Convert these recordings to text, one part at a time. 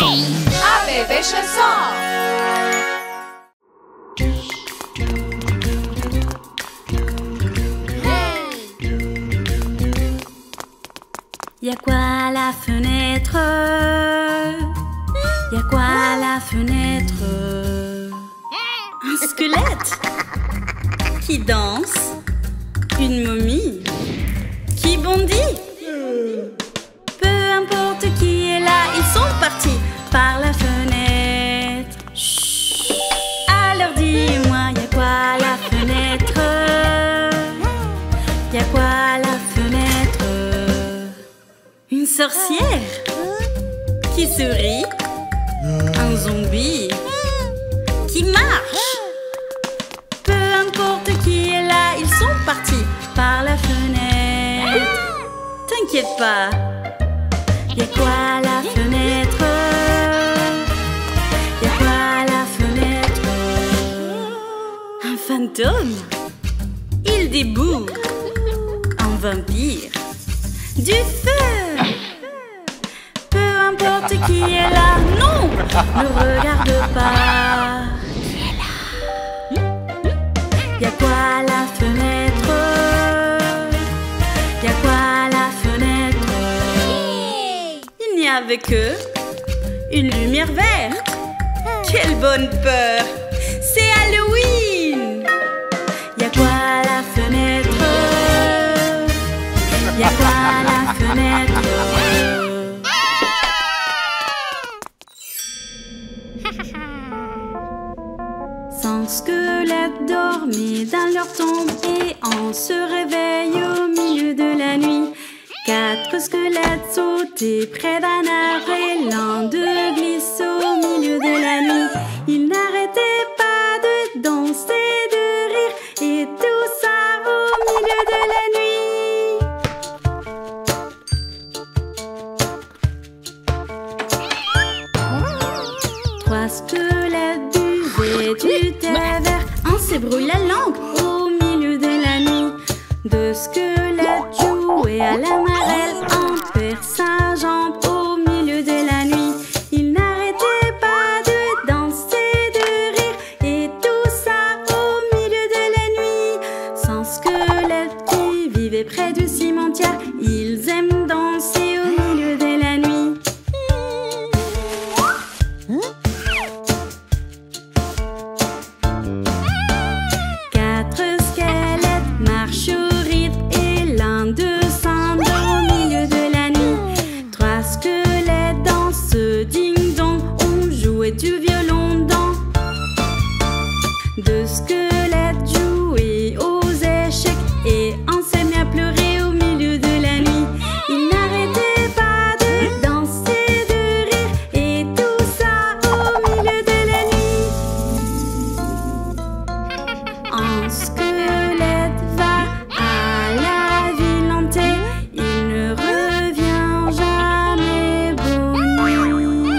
ABB chanson. Y'a quoi à la fenêtre? Y'a quoi à la fenêtre? Un squelette qui danse, une momie qui bondit. Peu importe qui est là, ils sont partis par la fenêtre. Chut. Alors dis-moi, y'a quoi à la fenêtre? Y'a quoi à la fenêtre? Une sorcière qui sourit, un zombie qui marche. Peu importe qui est là, ils sont partis par la fenêtre. T'inquiète pas, y'a quoi à la fenêtre? Y'a quoi à la fenêtre? Un fantôme, il déboule, un vampire, du feu. Peu importe qui est là, non, ne regarde pas. Y'a quoi à la fenêtre? Y'a quoi à la fenêtre? Il n'y a avec eux une lumière verte. Quelle bonne peur! C'est Halloween! Y'a quoi à la fenêtre? Y'a quoi à la fenêtre? Sans squelette dormait dans leur tombe et on se réveille au milieu de la nuit. 4 squelettes sautaient près d'un arbre et l'un d'eux glisse au milieu de la nuit. Ils n'arrêtaient pas de danser, de rire et tout ça au milieu de la nuit. 3 squelettes buvaient du thé vert. Un s'ébrouille la langue au milieu de la nuit. 2 squelettes jouaient à la marelle. Un perd sa jambe au milieu de la nuit. Ils n'arrêtaient pas de danser, de rire et tout ça au milieu de la nuit. 100 squelettes qui vivaient près du cimetière. Ils aiment danser au milieu de la nuit. 4 squelettes marchent au rythme et l'un d'eux s'endort au milieu de la nuit. 3 squelettes dansent ding-dong, on jouait du violon dans. 2 squelettes jouaient aux échecs et un s'est mis à pleurer au milieu de la nuit. Ils n'arrêtaient pas de danser, de rire et tout ça au milieu de la nuit. Un squelette va à la ville hantée, il ne revient jamais. Bonne nuit.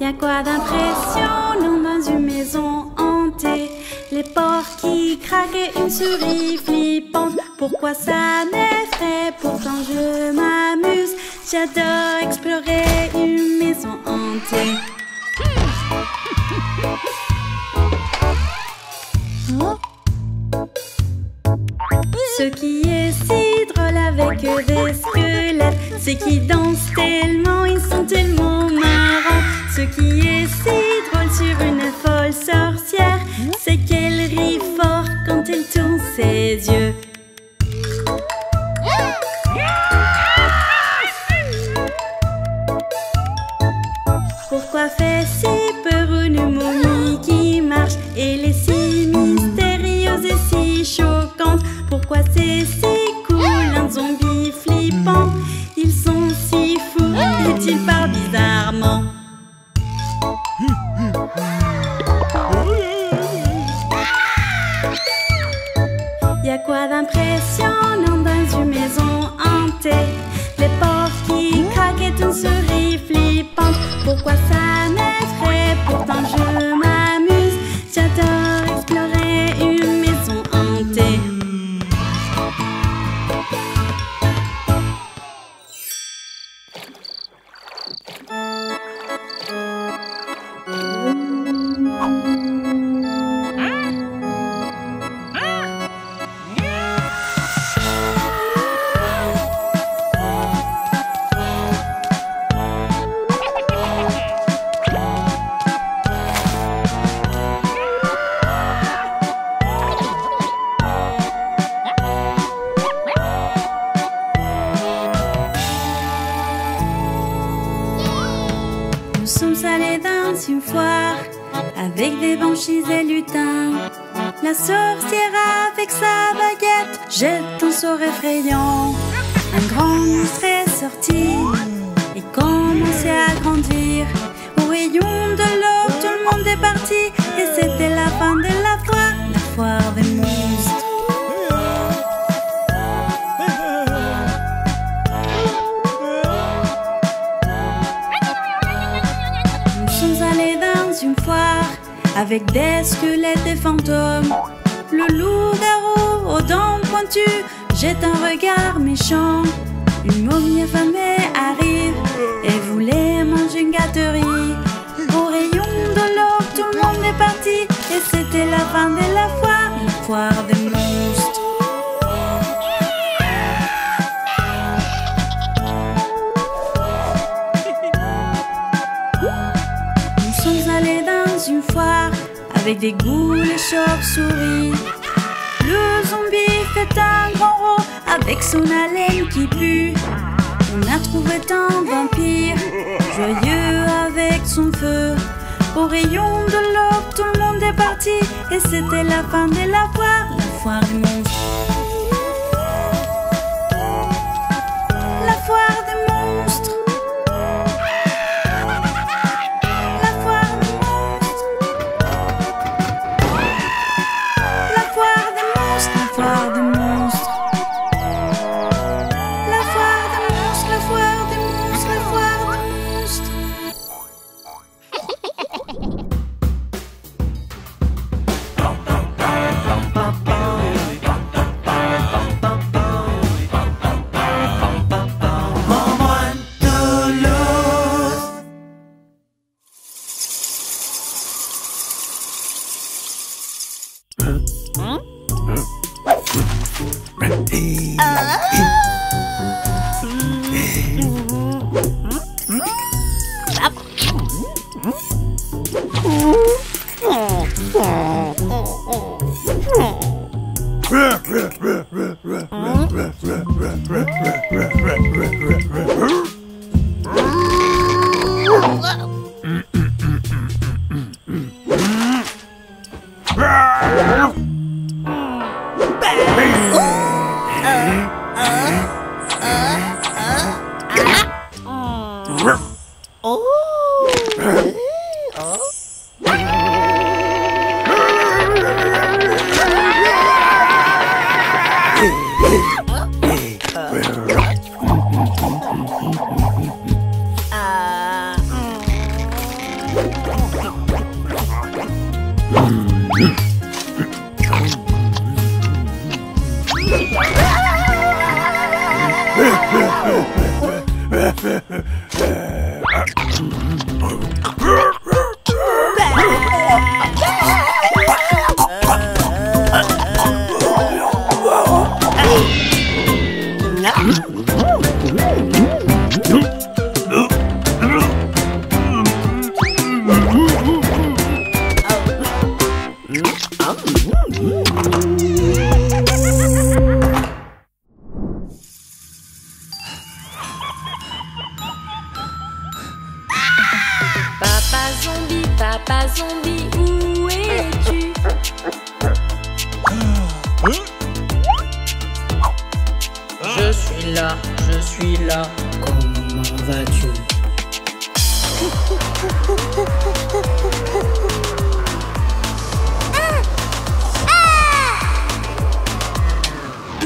Y'a quoi d'impressionnant dans une maison hantée? Les portes qui craquent et une souris flippante. Pourquoi ça m'effraie? Pourtant je m'amuse. J'adore explorer une maison hantée. Ce qui est si drôle avec des squelettes, c'est qu'ils dansent tellement, ils sont tellement marrants. Ce qui est si drôle sur une folle sorcière, c'est qu'elle rit fort quand elle tourne ses yeux. Pourquoi fait si peur une momie qui marche? Elle est si mystérieuse et si choquante. Pourquoi c'est si cool un zombie flippant? Ils sont si fous et ils parlent bizarrement. Y'a quoi d'impressionnant dans une maison hantée? Les portes qui craquent et une souris flippante. Pourquoi ça m'effraie? Pourtant je m'amuse. J'adore explorer une maison hantée. Une foire avec des banshees et lutins. La sorcière avec sa baguette jette un sort effrayant. Un grand monstre est sorti et commençait à grandir. Au rayon de l'aube, tout le monde est parti et c'était la fin de la foire des monstres. Une foire avec des squelettes et fantômes. Le loup-garou aux dents pointues jette un regard méchant. Une momie affamée arrive et voulait manger une gâterie. Au rayon de l'aube, tout le monde est parti et c'était la fin de la foire des monstres. Une foire avec des goules et chauves-souris. Le zombie fait un grand rot avec son haleine qui pue. On a trouvé un vampire joyeux avec son feu. Au rayon de l'aube, tout le monde est parti et c'était la fin de la foire des monstres. La foire des monstres. Papa zombie, où es-tu? Je suis là, comment vas-tu?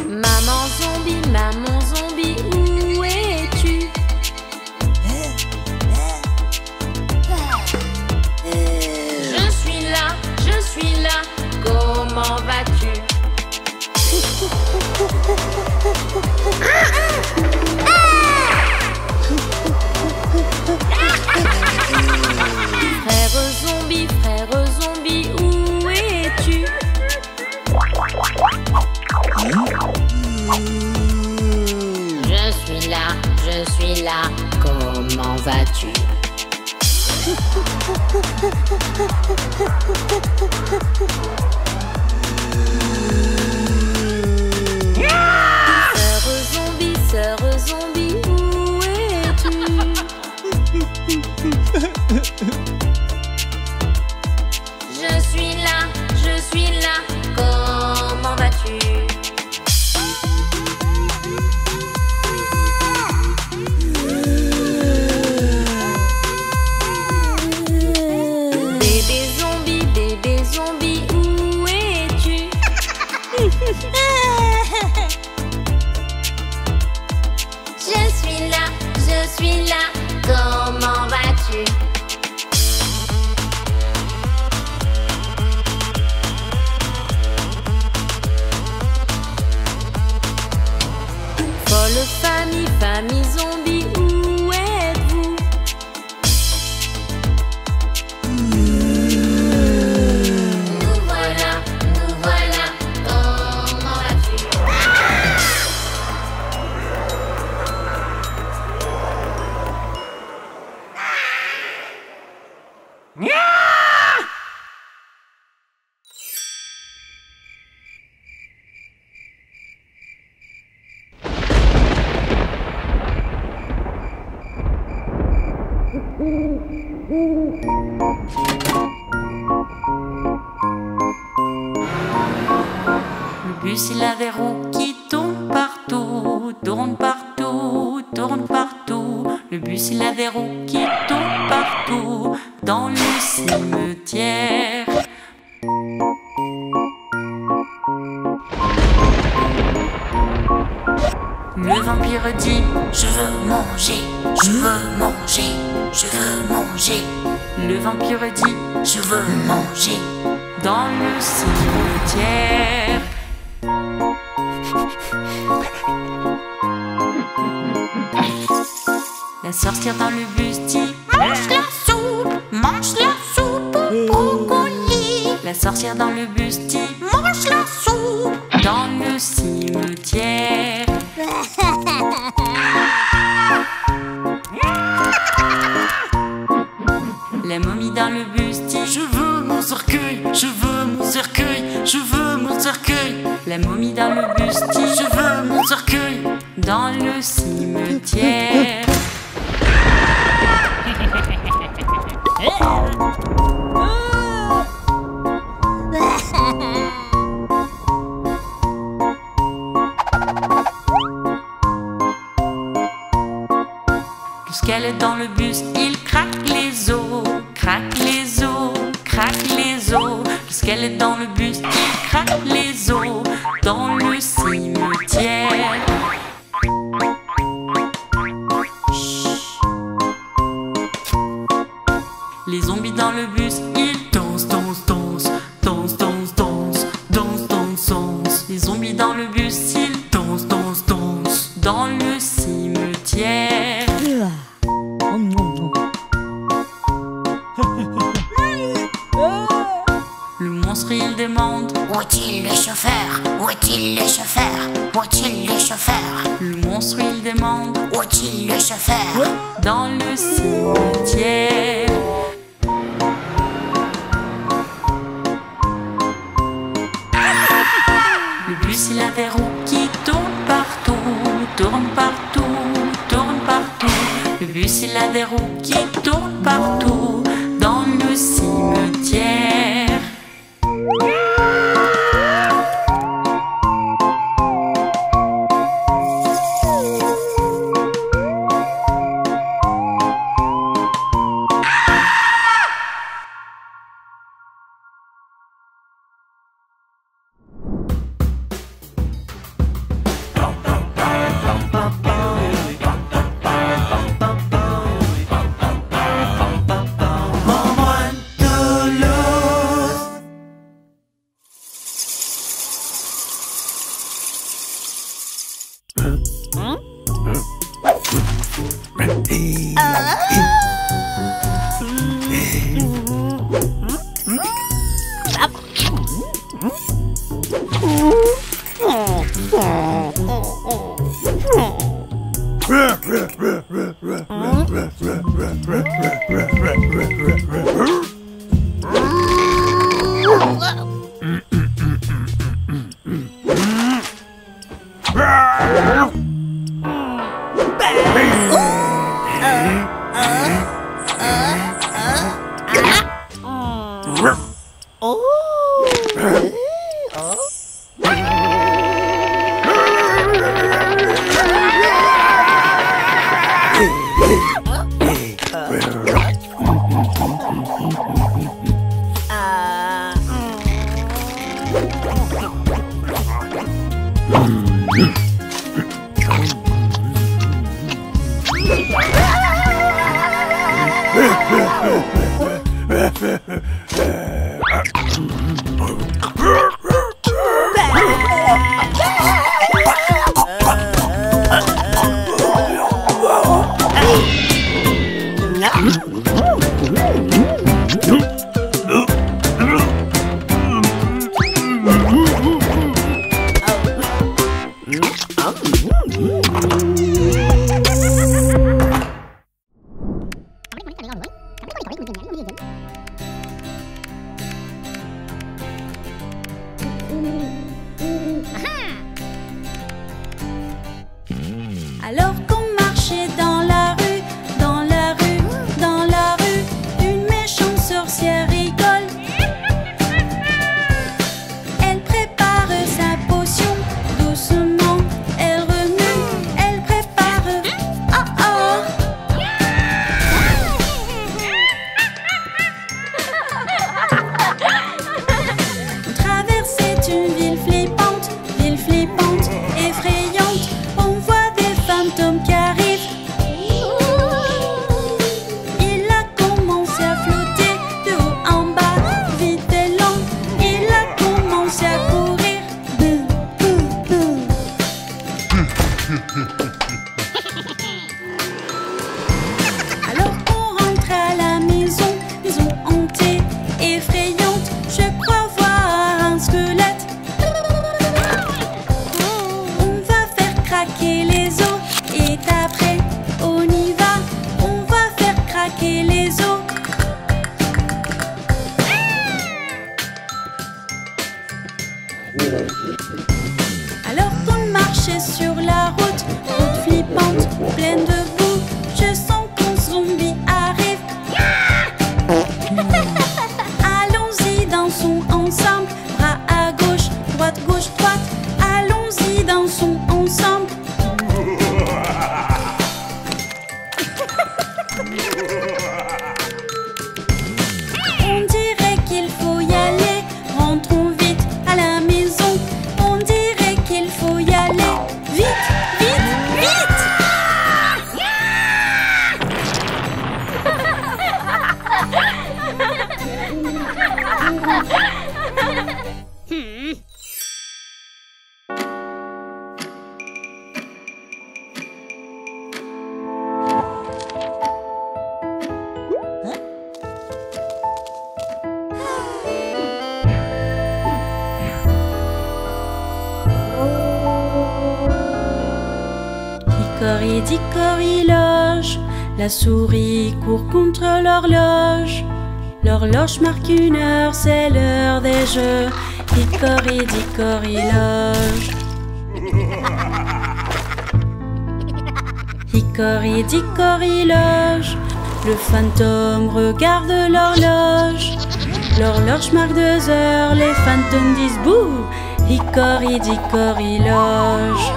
Maman zombie, où es-tu? Je suis là, comment vas-tu? Frère zombie, où es-tu? Je suis là, comment vas-tu? Sœur zombie, où es-tu? Je suis là, comment vas-tu? Bébé zombie, où es-tu? Je suis là, comment vas-tu? Folle famille zombie, où êtes-vous? Nous voilà, comment vas-tu? Le bus il a des roues qui tournent partout, tournent partout, tournent partout. Le bus il a des roues qui tournent partout dans le cimetière. Le vampire dit: je veux manger, je veux manger, je veux manger. Le vampire dit: je veux manger dans le cimetière. La sorcière dans le bus dit: mange la soupe au brocoli. La sorcière dans le bus dit: mange la soupe dans le cimetière. La momie dans le bus dit: je veux mon cercueil, je veux mon cercueil, je veux mon cercueil. La momie dans le bus dit: je veux mon cercueil dans le cimetière. Le squelette dans le bus, il craque les os, craque les os, craque les os. Le squelette dans le bus, il craque les os dans le cimetière. dans le cimetière. Le monstre il demande: où est-il le chauffeur? Où est-il le chauffeur? Où est-il le chauffeur? Le monstre il demande: où est-il le chauffeur? dans le cimetière. Le bus il a des roues qui tournent partout, tournent partout, tournent partout. Le bus il a des roues qui tournent partout dans le cimetière. Alors qu'on marchait dans la rue, dans la rue, dans la rue, une méchante sorcière rigole. Elle prépare sa potion, doucement, elle remue, elle prépare. Oh oh! On traversait une ville flippante, effrayante. On voit des fantômes qui arrivent. Il a commencé à flotter de haut en bas, vite et lent. Il a commencé à courir. Bou, bou, bou. Alors on rentre à la maison, maison hantée, effrayante. Je crois voir un squelette. On va faire craquer les os et après on y va. On va faire craquer les os. Alors qu'on marchait sur la route, Hickory-dickory loge, la souris court contre l'horloge. L'horloge marque 1 heure, c'est l'heure des jeux. Hickory-dickory loge. Hickory-dickory loge, le fantôme regarde l'horloge. L'horloge marque 2 heures, les fantômes disent bouh. Hickory-dickory loge.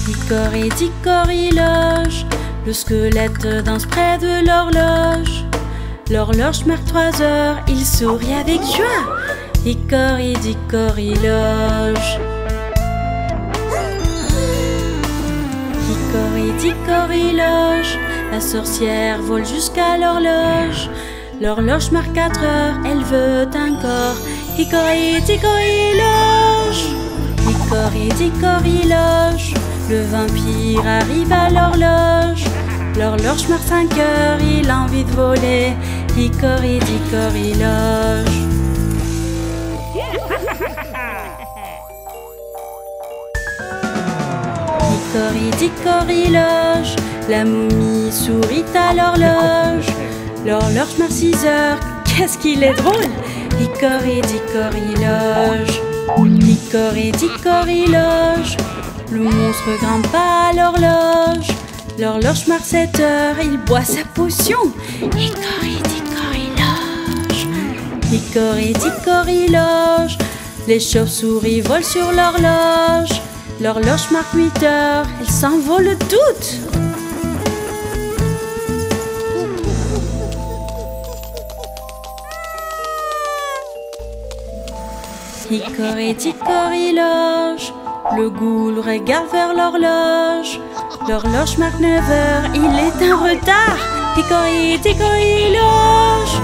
Hickory-dickory loge, le squelette danse près de l'horloge. L'horloge marque 3 heures, il sourit avec joie. Hickory-dickory loge. Hickory-dickory loge, la sorcière vole jusqu'à l'horloge. L'horloge marque 4 heures, elle veut encore. Hickory-dickory loge. Hickory-dickory loge, le vampire arrive à l'horloge. L'horloge marque 5 heures, il a envie de voler. Hickory-dickory loge. Hickory-dickory loge, la momie sourit à l'horloge. L'horloge marque 6 heures, qu'est-ce qu'il est drôle. Hickory-dickory loge. Hickory-dickory loge, le monstre grimpe à l'horloge. L'horloge marque 7 heures, il boit sa potion. Hickory-dickory loge. Hickory-dickory loge, les chauves-souris volent sur l'horloge. L'horloge marque 8 heures, elles s'envolent toutes. Hickory-dickory loge, le ghoul regarde vers l'horloge. L'horloge marque 9 heures, il est en retard. Hickory-dickory loge.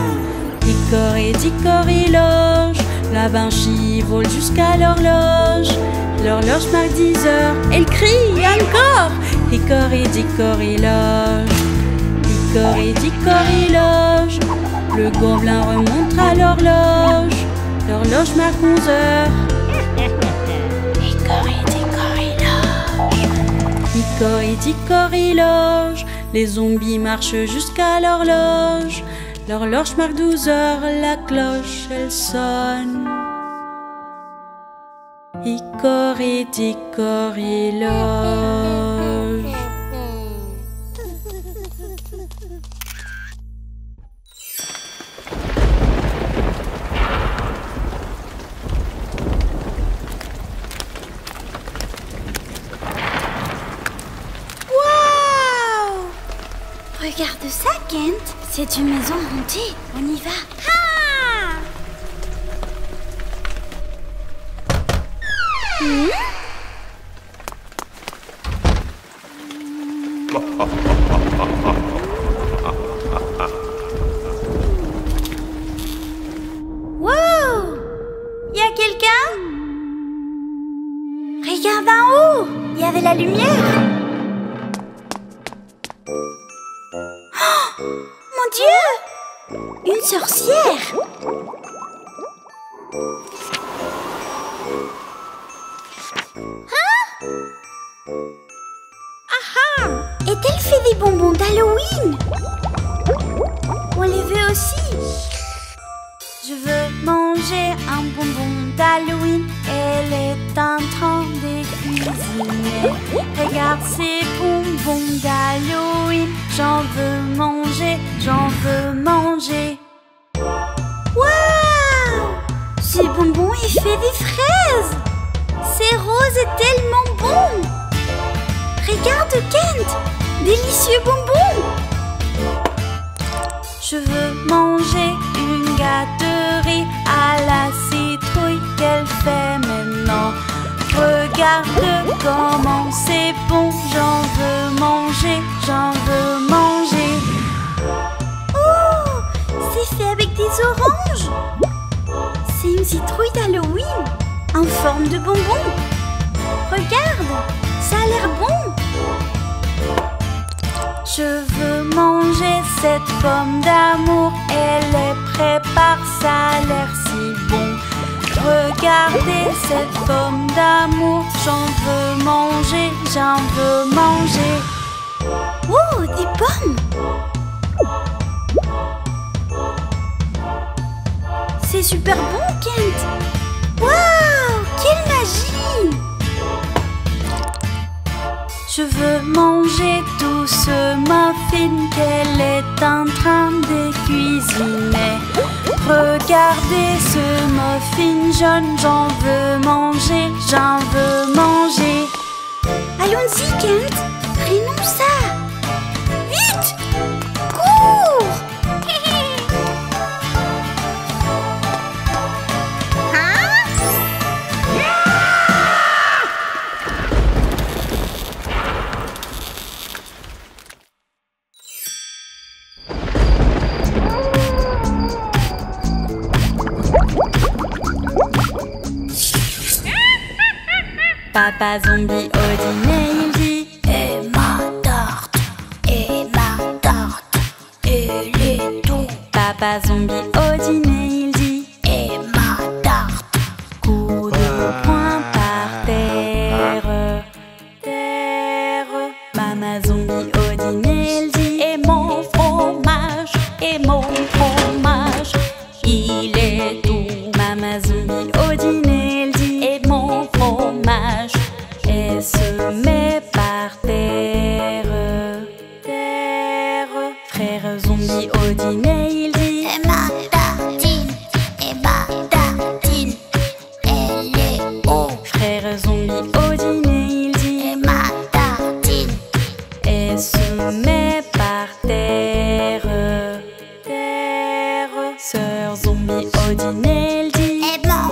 Hickory-dickory loge, la banshee vole jusqu'à l'horloge. L'horloge marque 10 heures, elle crie encore. Hickory-dickory loge. Hickory-dickory loge, le gobelin remonte à l'horloge. L'horloge marque 11 heures. Hickory-dickory loge. Hickory-dickory loge, les zombies marchent jusqu'à l'horloge. L'horloge marque 12 heures, la cloche elle sonne. Hickory-dickory loge. Regarde ça, Kent. C'est une maison hantée. On y va. Wow! Y a quelqu'un? Regarde en haut. Il y avait la lumière. Mon Dieu! Une sorcière! Hein? Ah! Et elle fait des bonbons d'Halloween! On les veut aussi! Je veux manger un bonbon d'Halloween. Elle est en train de cuisiner. Regarde ces bonbons d'Halloween. J'en veux manger, j'en veux manger. Waouh! Ce bonbon, il fait des fraises. C'est rose et tellement bon. Regarde, Kent, délicieux bonbon. Je veux manger une gâterie à la citrouille qu'elle fait maintenant. Regarde comment c'est bon, j'en veux manger, j'en veux manger. Oh, c'est fait avec des oranges. C'est une citrouille d'Halloween en forme de bonbon. Regarde, ça a l'air bon. Je veux manger cette pomme d'amour. Elle est prépare, ça a l'air si bon. Regardez cette pomme d'amour, j'en veux manger, j'en veux manger. Oh, des pommes! C'est super bon, Kent! Waouh! Quelle magie! Je veux manger tout ce muffin qu'elle est en train de cuisiner. Regardez ce muffin jaune, j'en veux manger, j'en veux manger. Allons-y, Kent, prenons ça. Vite, cours. Papa zombie au dîner, il dit: Et ma tarte, elle est tout. Papa zombie au dîner, il dit: Et ma tarte, coup de poing par terre, terre. Maman zombie au dîner, elle dit: Et mon fromage, il est doux. Maman zombie au dîner, elle dit: Et mon fromage, elle se met par terre, terre. Frère zombie au dîner, il dit: et ma tartine, elle est haut. Frère zombie au dîner, il dit: Et ma tartine, elle se met par terre, terre. Sœur zombie au dîner, elle dit: et mon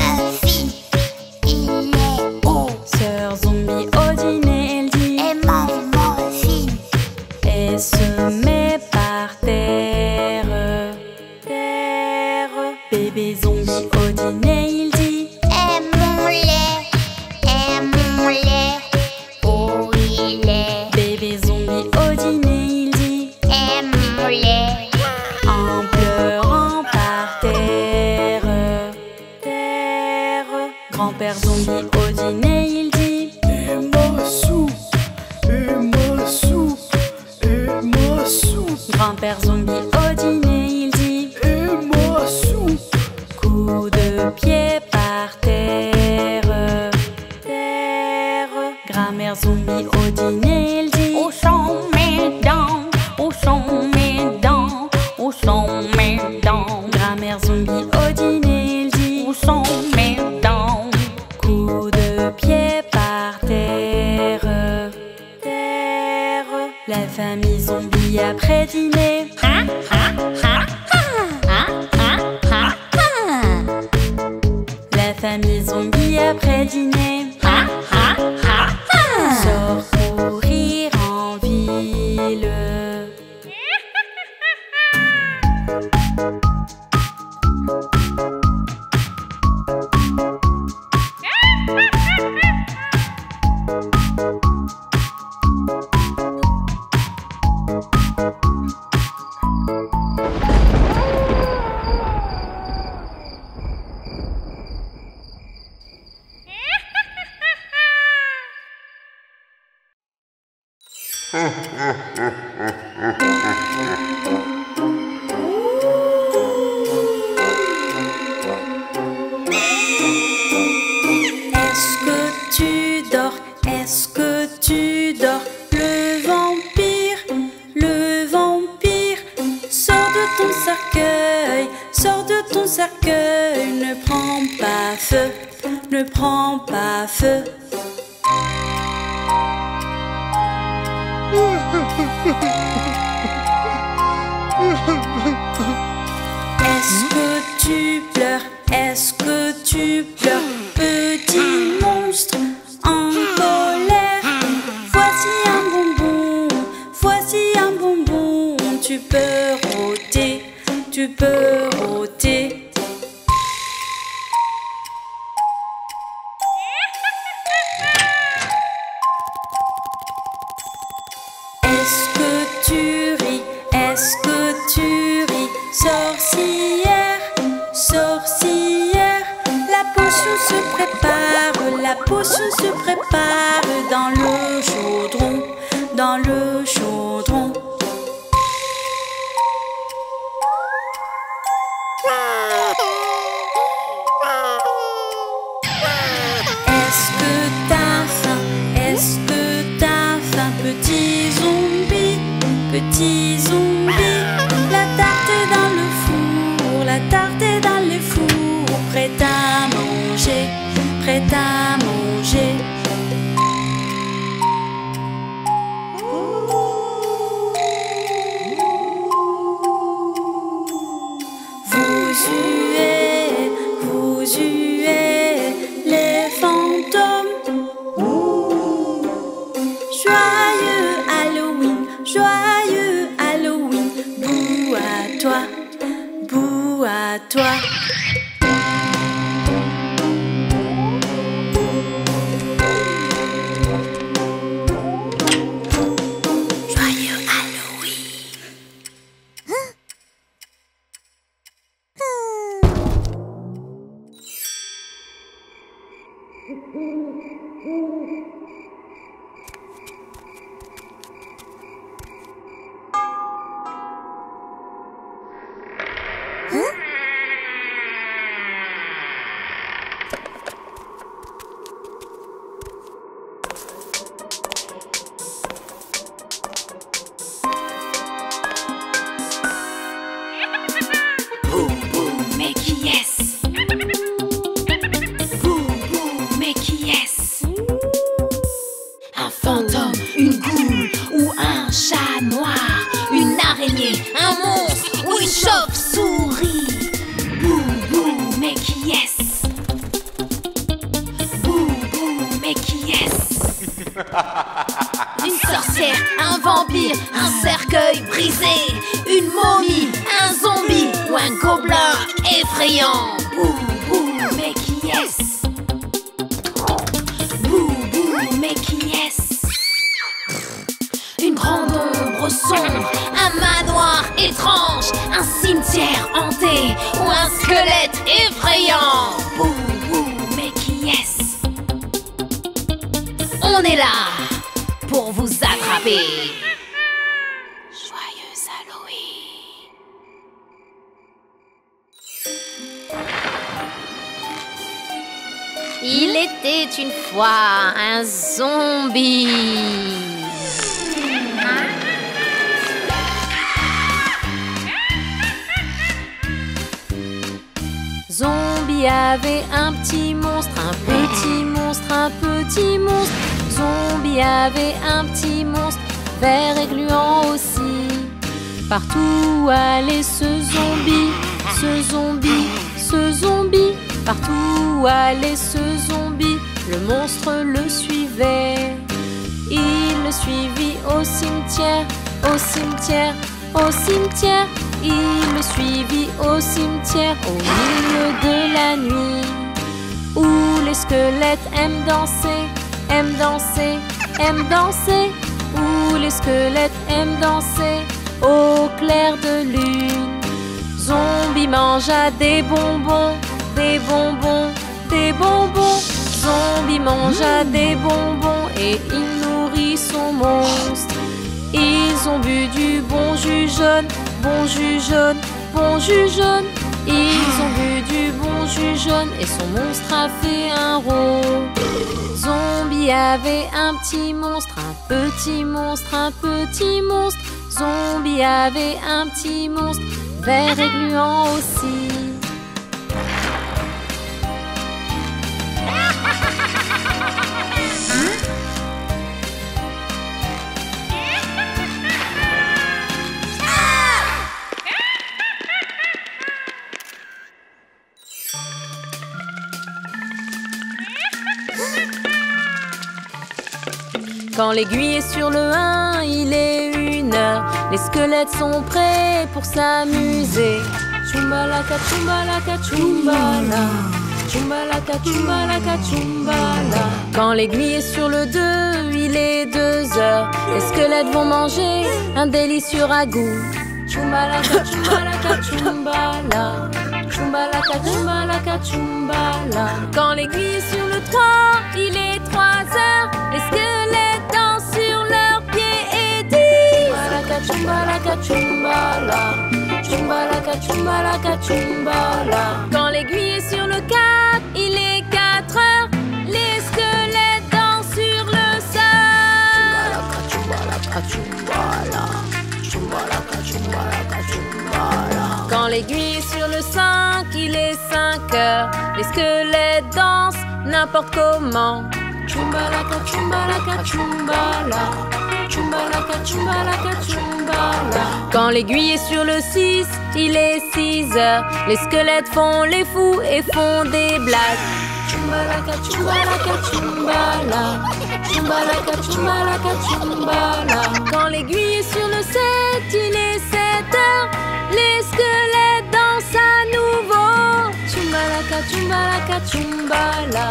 muffin, il est haut. Sœur zombie au dîner, elle dit: Et mon muffin, elle se met par terre, terre. Bébé zombie au dîner, il dit: et mon lait, oh il est. Bébé zombie au dîner, il dit: Et mon lait, en pleurant par terre, terre. Grand-père zombie au dîner, il dit: Et ma soupe, et ma soupe, et ma soupe, Grand-père zombie au dîner, il dit: et ma soupe. coup de pied par terre, terre. Grand-mère zombie au dîner, il dit: où sont mes dents, où sont mes dents, où sont mes dents. Grand-mère zombie au dîner, il dit: Où sont mes dents? coup de pied par terre, terre. La famille zombie après dîner, la famille zombie après dîner sort courir en ville. Est-ce que tu dors? Est-ce que tu dors? Le vampire sort de ton cercueil, sort de ton cercueil. Ne prends pas feu, ne prends pas feu. Est-ce que tu pleures? Est-ce que tu pleures? Petit monstre en colère. Voici un bonbon, voici un bonbon. Tu peux rôter, tu peux rôter. Est-ce que tu ris? Est-ce que tu ris? Sorcière, sorcière. se prépare, la potion se prépare dans le chaudron, dans le chaudron. Est-ce que t'as faim? Est-ce que t'as faim, petit zombie, petit zombie? La tarte est dans le four, la tarte est dans les fours, prête à manger, prête à manger. Vous huez les fantômes. Joyeux Halloween, joyeux Halloween. Bouh à toi, bouh à toi. Joyeux Halloween. Mais qui est-ce? Mais qui est-ce? Un fantôme, une goule ou un chat noir? Une araignée, un monstre ou une chauve-souris? Mais qui est-ce? Mais qui est-ce? Une sorcière, un vampire, un cercueil brisé, une momie, un zombie ou un gobelin effrayant? Mais qui est-ce? Mais qui est-ce? Une grande ombre sombre, un manoir étrange, un cimetière hanté ou un squelette effrayant? Mais qui est-ce? On est là pour vous attraper. Joyeux Halloween. Il était une fois un zombie. Zombie avait un petit monstre, un petit monstre, un petit monstre. Zombie avait un petit monstre, vert et gluant aussi. Partout où allait ce zombie, ce zombie, ce zombie. Partout où allait ce zombie, le monstre le suivait. Il le suivit au cimetière, au cimetière, au cimetière. Il le suivit au cimetière, au milieu de la nuit, où les squelettes aiment danser, aiment danser, aiment danser, où les squelettes aiment danser au clair de lune. Zombie mangea des bonbons, des bonbons, des bonbons. Zombie mangea des bonbons et il nourrit son monstre. Ils ont bu du bon jus jaune, bon jus jaune, bon jus jaune. Ils ont bu du bon jus jaune et son monstre a fait un rond. Zombie avait un petit monstre, un petit monstre, un petit monstre. Zombie avait un petit monstre, vert et gluant aussi. Quand l'aiguille est sur le 1, il est 1h. Les squelettes sont prêts pour s'amuser. Chumbalaka, chumbalaka, chumbala. Chumbalaka, chumbalaka, chumbala. Quand l'aiguille est sur le 2, il est 2h. Les squelettes vont manger un délicieux ragoût. Chumbalaka, chumbalaka, chumbala. Chumbalaka, chumbalaka, chumbala. Quand l'aiguille est sur le 3, il est 3 heures. Les squelettes dansent sur leurs pieds et disent chumbalaka, chumbalaka, chumbala. Chumbalaka, chumbalaka, chumbala. Quand l'aiguille est sur le 4, il est 4 heures. Les squelettes dansent sur le sol. Chumbalaka, chumbala. Chumbalaka, chumbalaka, chumbala. Quand l'aiguille est sur le 5, il est 5 heures. Les squelettes dansent n'importe comment. Chumbalaka, chumbalaka, chumbala. Chumbalaka, chumbalaka, chumbala. Quand l'aiguille est sur le 6, il est 6 heures. Les squelettes font les fous et font des blagues. Chumbalaka, chumbalaka, chumbala. Chumbalaka, chumbalaka, chumbala. Quand l'aiguille est sur le 7, il est 7 heures. Les squelettes dansent à nouveau. Chumbalaka, chumbalaka, chumbala.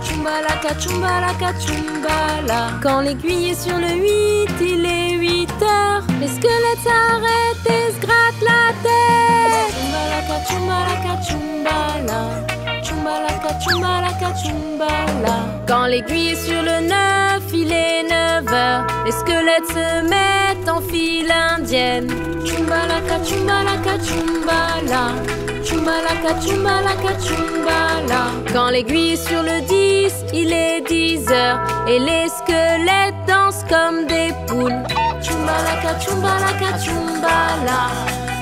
Chumbalaka, chumbalaka, chumbala. Quand l'aiguille est sur le 8, il est 8 heures. Les squelettes s'arrêtent et se grattent la tête. Chumbalaka, chumbalaka, chumbala. Chumbalaka, chumbalaka, chumbala. Quand l'aiguille est sur le 9, il est 9 heures. Les squelettes se mettent en file indienne. Chumbalaka, chumbalaka, chumbala. Chumbalaka, chumbalaka, chumbala. Quand l'aiguille est sur le 10, il est 10 heures. Et les squelettes dansent comme des poules. Chumbalaka, chumbalaka, chumbala.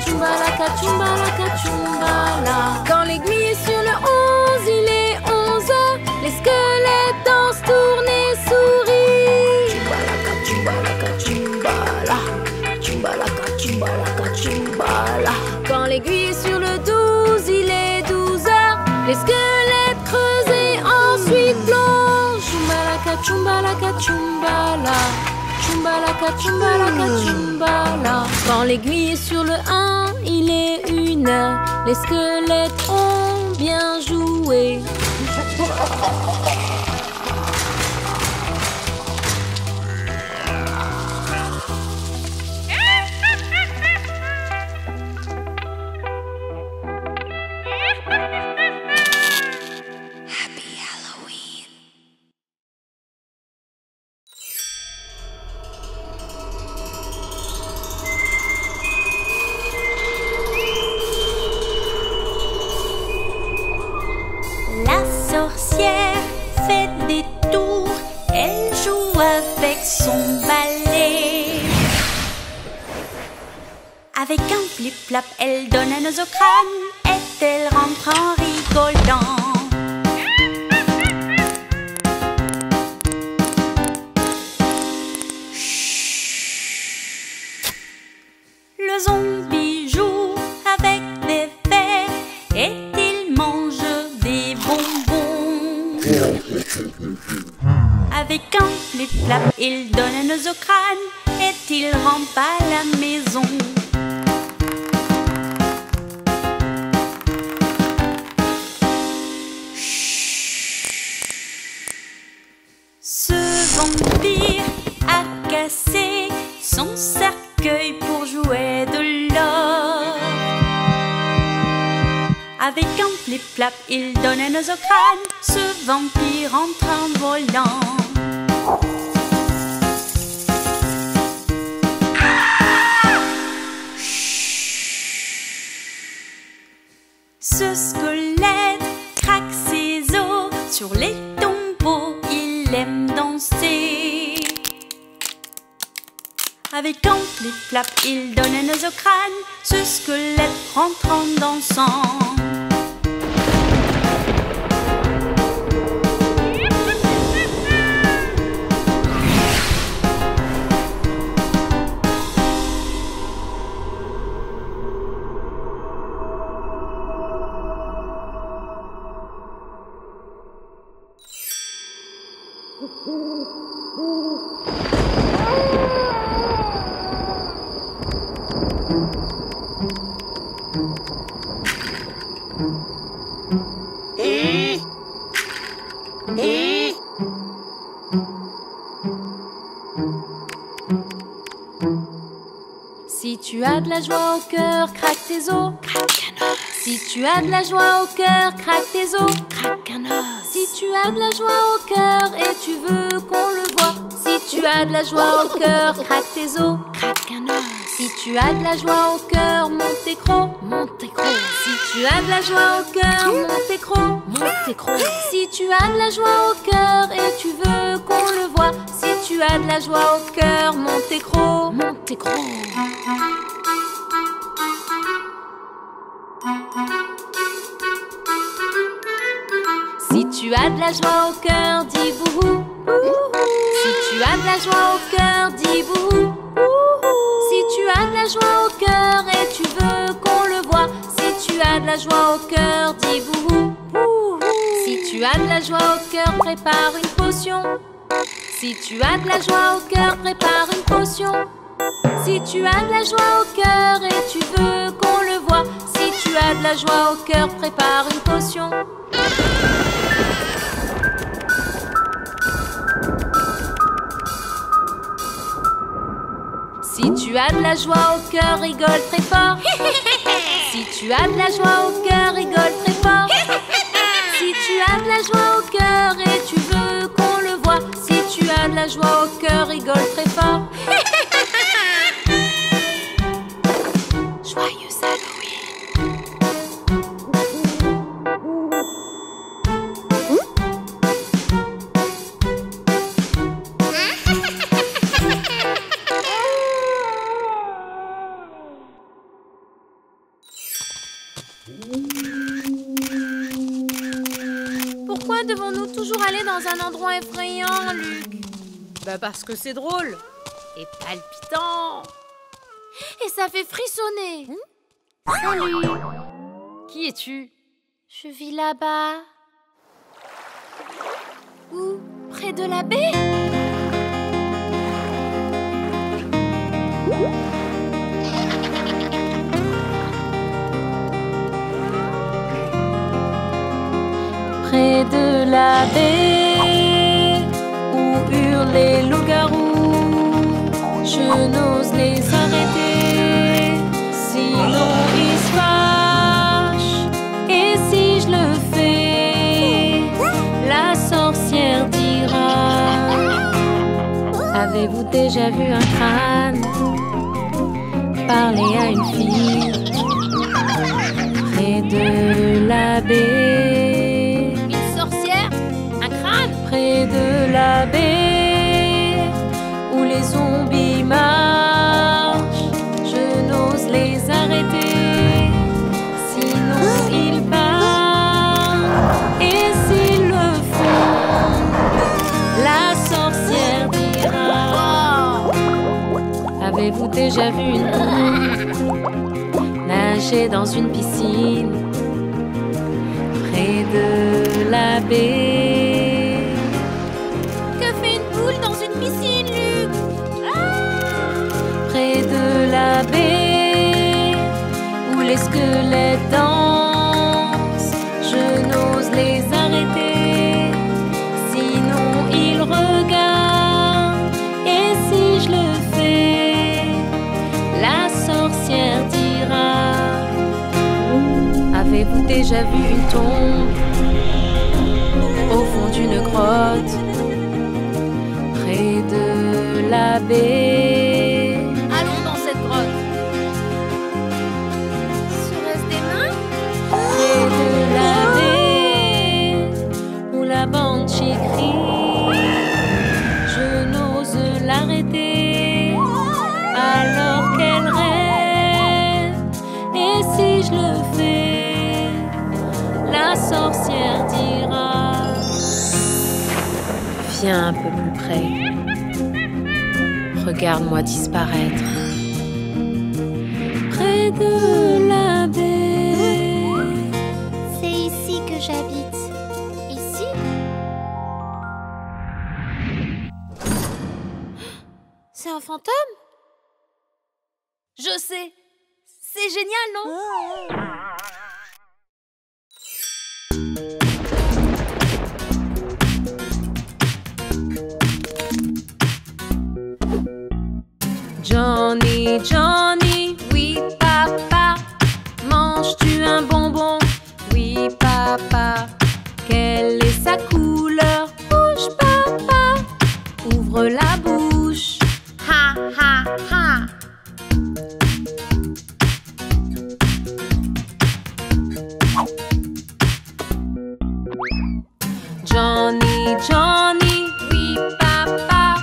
Chumbalaka, chumbalaka, chumbala. Quand l'aiguille est sur le 11, il est 11 heures. Les squelettes dansent, tournent et sourient. Chumbalaka, chumbalaka, chumbala. Chumbalaka, chumbalaka, chumbala. Quand l'aiguille est sur le 12, il est 12 heures. Les squelettes creusent et ensuite plongent. Chumbalaka, chumbalaka, chumbala. Chumbalaka, chumbalaka, chumbala. Quand l'aiguille est sur le 1, il est 1 heure. Les squelettes ont bien joué. Avec un flip-flap, elle donne un nœud au crâne et elle rentre en rigolant. Le zombie joue avec des fers et il mange des bonbons. Avec un flip-flap, il donne un nœud au crâne et il rentre à la maison. Ce vampire a cassé son cercueil pour jouer de l'or. Avec un flip-flap, il donne un nœud au crâne. Ce vampire entre en volant. Ce squelette craque ses os sur les tombeaux. Il aime danser. Avec un flip-flap, il donne un nœud au crâne. Ce squelette rentre en dansant. Si tu as de la joie au cœur, craque tes os. Si tu as de la joie au cœur, craque tes os. Craque un os. Si tu as de la joie au cœur et tu veux qu'on le voie. Si tu as de la joie au cœur, craque tes os. Craque un os. Si tu as de la joie au cœur, monte tes crocs. Monte tes crocs. Si tu as de la joie au cœur, monte tes crocs. Monte tes crocs. Si tu as de la joie au cœur et tu veux qu'on le voie. Si tu as de la joie au cœur, monte tes crocs. Monte tes crocs. Si tu as de la joie au cœur, dis bouhou. Si tu as de la joie au cœur, dis bouhou. Si tu as de la joie au cœur et tu veux qu'on le voie. Si tu as de la joie au cœur, dis bouhou. Si tu as de la joie au cœur, prépare une potion. Si tu as de la joie au cœur, prépare une potion. Si tu as de la joie au cœur et tu veux qu'on le voie. Si tu as de la joie au cœur, prépare une potion. Si tu as de la joie au cœur, rigole très fort. Si tu as de la joie au cœur, rigole très fort. Si tu as de la joie au cœur et tu veux qu'on le voie. Si tu as de la joie au cœur, rigole très fort. Joyeux Halloween. Pourquoi devons-nous toujours aller dans un endroit effrayant, Luc? Bah parce que c'est drôle et palpitant. Et ça fait frissonner. Salut. Qui es-tu? Je vis là-bas. Où? Près de la baie? Près de la baie où hurlent les loups-garous, je n'ose les arrêter, sinon ils se fâchent. Et si je le fais, la sorcière dira: avez-vous déjà vu un crâne parler à une fille près de la baie? Une sorcière? Un crâne? Près de la baie où les zombies marchent, je n'ose les arrêter, sinon ils partent. Et s'ils le font, la sorcière dira: avez-vous déjà vu une poule nager dans une piscine près de la baie? Que fait une poule dans une piscine, Luc? Près de la baie où les squelettes dansent, je n'ose les arrêter, sinon ils regardent. Et si je le fais, la sorcière dira: avez-vous déjà vu une tombe au fond d'une grotte près de la baie? Allons dans cette grotte. Serait-ce des mains? Près de la baie où la banshee crie, je n'ose l'arrêter alors qu'elle rêve. Et si je le fais, la sorcière dira: viens un peu plus près, regarde-moi disparaître. Près de la baie. C'est ici que j'habite. Ici? C'est un fantôme? Je sais. C'est génial, non? Johnny, Johnny, oui papa, manges-tu un bonbon Johnny, Johnny, oui papa.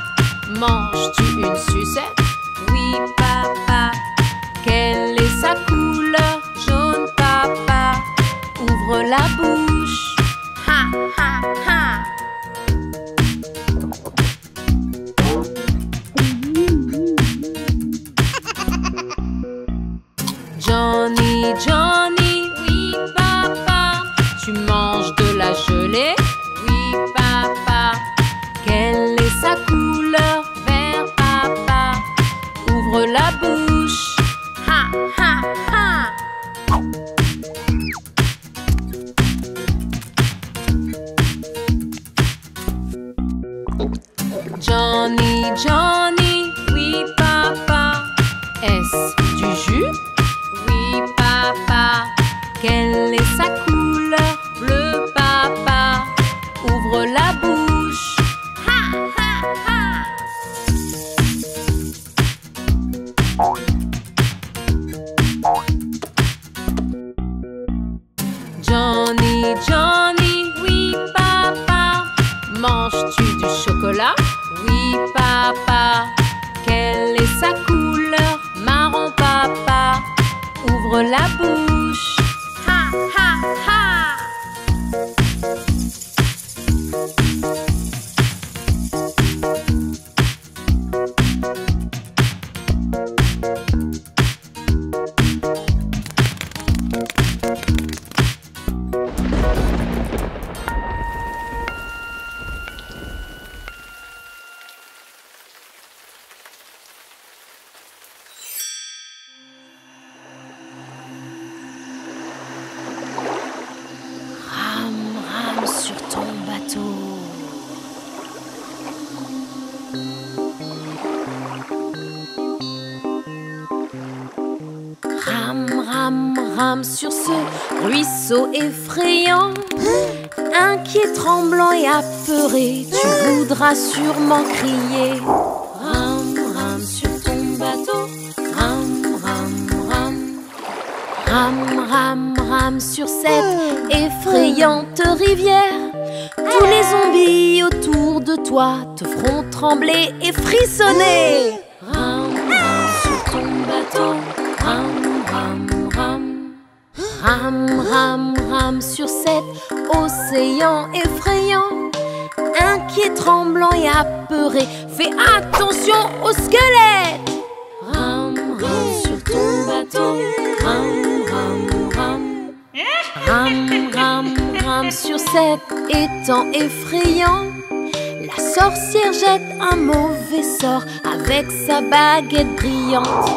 Manges-tu une sucette? Oui papa. Quelle est sa couleur? Jaune papa. Ouvre la bouche. Ha ha ha. Johnny, Johnny, oui papa. Tu manges de la gelée? Oui papa. Quelle est sa couleur? Vert papa. Ouvre la bouche. Ha ha ha. Johnny, Johnny, oui papa. Est-ce du jus? Oui papa. Quelle est sa couleur? Bleu papa. Ouvre la bouche. Ha ha ha. Johnny, Johnny, oui papa. Manges-tu du chocolat? Oui papa. Quelle est sa couleur? Marron papa. Ouvre la bouche. Ha ha ha. Rame sur ce ruisseau effrayant. Inquiet, tremblant et apeuré, tu voudras sûrement crier. Rame, rame sur ton bateau. Rame, rame, rame. Rame, rame, rame sur cette effrayante rivière. Tous les zombies autour de toi te feront trembler et frissonner. Rame, rame sur ton bateau. Rame, rame, rame. Rame, rame, rame sur cet océan effrayant. Inquiet, tremblant et apeuré, fais attention aux squelettes. Rame, rame sur ton bateau. Rame, rame, rame. Rame, rame, rame sur cet étang effrayant. La sorcière jette un mauvais sort avec sa baguette brillante.